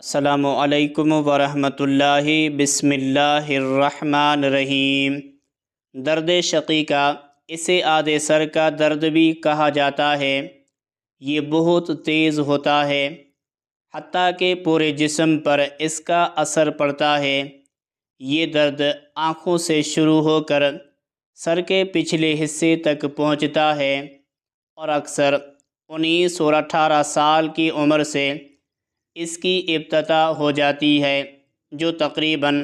السلام علیکم ورحمۃ اللہ۔ بسم اللہ الرحمن الرحیم۔ درد شقیقہ، اسے آدھے سر کا درد بھی کہا جاتا ہے۔ یہ بہت تیز ہوتا ہے، حتیٰ کہ پورے جسم پر اس کا اثر پڑتا ہے۔ یہ درد آنکھوں سے شروع ہو کر سر کے پچھلے حصے تک پہنچتا ہے اور اکثر 19 اور 18 سال کی عمر سے اس کی ابتدا ہو جاتی ہے، جو تقریباً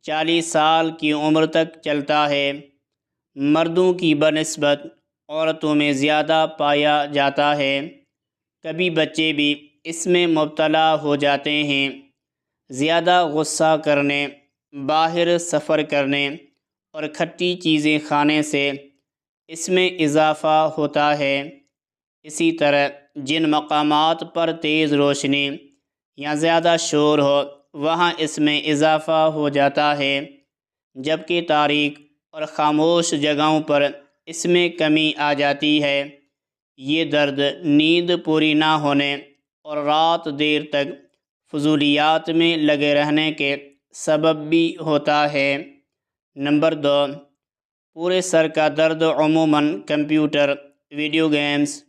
40 سال کی عمر تک چلتا ہے۔ مردوں کی بنسبت عورتوں میں زیادہ پایا جاتا ہے۔ کبھی بچے بھی اس میں مبتلا ہو جاتے ہیں۔ زیادہ غصہ کرنے، باہر سفر کرنے اور کھٹی چیزیں کھانے سے اس میں اضافہ ہوتا ہے۔ اسی طرح جن مقامات پر تیز روشنی یا زیادہ شور ہو وہاں اس میں اضافہ ہو جاتا ہے، جبکہ تاریک اور خاموش جگہوں پر اس میں کمی آ جاتی ہے۔ یہ درد نیند پوری نہ ہونے اور رات دیر تک فضولیات میں لگے رہنے کے سبب بھی ہوتا ہے۔ نمبر 2، پورے سر کا درد عموماً کمپیوٹر، ویڈیو گیمز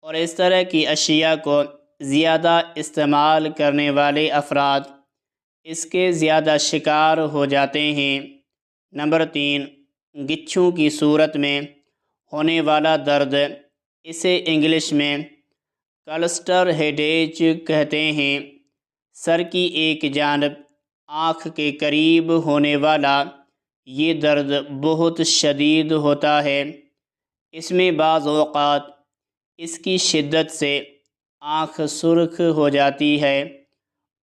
اور اس طرح کی اشیاء کو زیادہ استعمال کرنے والے افراد اس کے زیادہ شکار ہو جاتے ہیں۔ نمبر 3، گچھوں کی صورت میں ہونے والا درد، اسے انگلش میں کلسٹر ہیڈیچ کہتے ہیں۔ سر کی ایک جانب آنکھ کے قریب ہونے والا یہ درد بہت شدید ہوتا ہے۔ اس میں بعض اوقات اس کی شدت سے آنکھ سرخ ہو جاتی ہے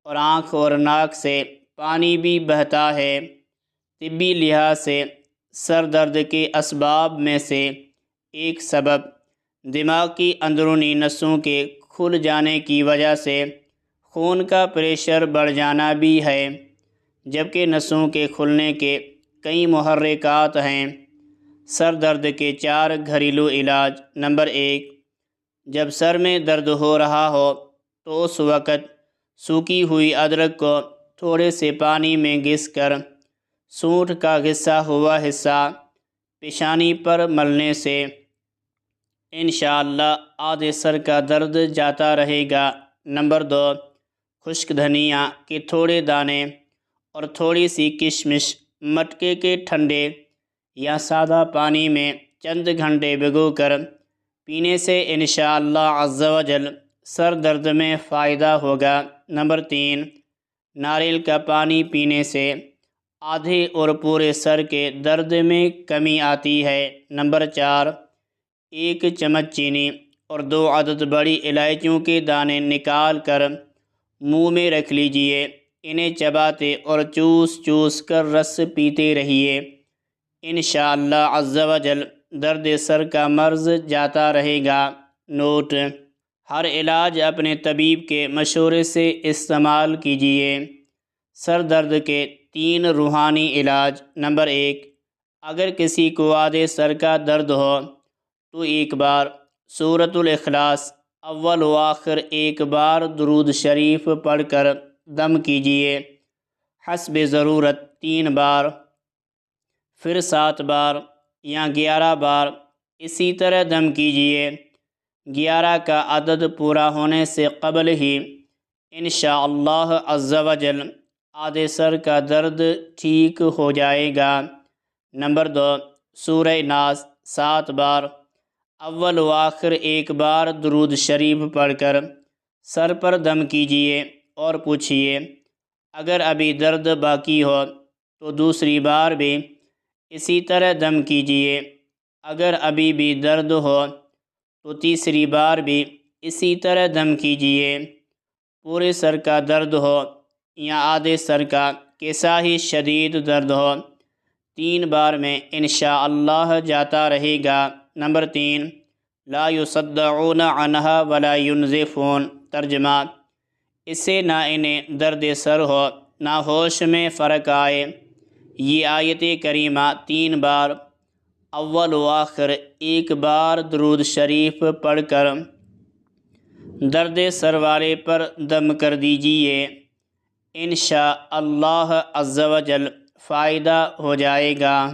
اور آنکھ اور ناک سے پانی بھی بہتا ہے۔ طبی لحاظ سے سر درد کے اسباب میں سے ایک سبب دماغ کی اندرونی نسوں کے کھل جانے کی وجہ سے خون کا پریشر بڑھ جانا بھی ہے، جبکہ نسوں کے کھلنے کے کئی محرکات ہیں۔ سر درد کے 4 گھریلو علاج۔ نمبر 1، جب سر میں درد ہو رہا ہو تو اس وقت سوکھی ہوئی ادرک کو تھوڑے سے پانی میں گھس کر سونڈ کا گھسا ہوا حصہ پیشانی پر ملنے سے انشاءاللہ آدھے سر کا درد جاتا رہے گا۔ نمبر 2، خشک دھنیا کے تھوڑے دانے اور تھوڑی سی کشمش مٹکے کے ٹھنڈے یا سادہ پانی میں چند گھنٹے بھگو کر پینے سے انشاءاللہ عز و جل سر درد میں فائدہ ہوگا۔ نمبر 3، ناریل کا پانی پینے سے آدھے اور پورے سر کے درد میں کمی آتی ہے۔ نمبر 4، 1 چمچ چینی اور 2 عدد بڑی الائچیوں کے دانے نکال کر منہ میں رکھ لیجئے۔ انہیں چباتے اور چوس چوس کر رس پیتے رہیے۔ انشاءاللہ عز و جل درد سر کا مرض جاتا رہے گا۔ نوٹ: ہر علاج اپنے طبیب کے مشورے سے استعمال کیجیے۔ سر درد کے 3 روحانی علاج۔ نمبر 1، اگر کسی کو آدھے سر کا درد ہو تو ایک بار سورۃ الاخلاص اول و آخر ایک بار درود شریف پڑھ کر دم کیجیے۔ حسب ضرورت 3 بار، پھر 7 بار یا 11 بار اسی طرح دم کیجیے۔ 11 کا عدد پورا ہونے سے قبل ہی انشاءاللہ عز و جل آدھے سر کا درد ٹھیک ہو جائے گا۔ نمبر 2، سورہ ناس 7 بار، اول و آخر ایک بار درود شریف پڑھ کر سر پر دم کیجیے اور پوچھیے۔ اگر ابھی درد باقی ہو تو دوسری بار بھی اسی طرح دم کیجیے۔ اگر ابھی بھی درد ہو تو تیسری بار بھی اسی طرح دم کیجیے۔ پورے سر کا درد ہو یا آدھے سر کا کیسا ہی شدید درد ہو، 3 بار میں انشاءاللہ جاتا رہے گا۔ نمبر 3، لا یصدعون عنہا ولا ینزفون۔ ترجمہ: اس سے نہ انہیں درد سر ہو نہ ہوش میں فرق آئے۔ یہ آیت کریمہ 3 بار اول و آخر ایک بار درود شریف پڑھ کر درد سر والے پر دم کر دیجیے۔ انشاء اللہ عز و جل فائدہ ہو جائے گا۔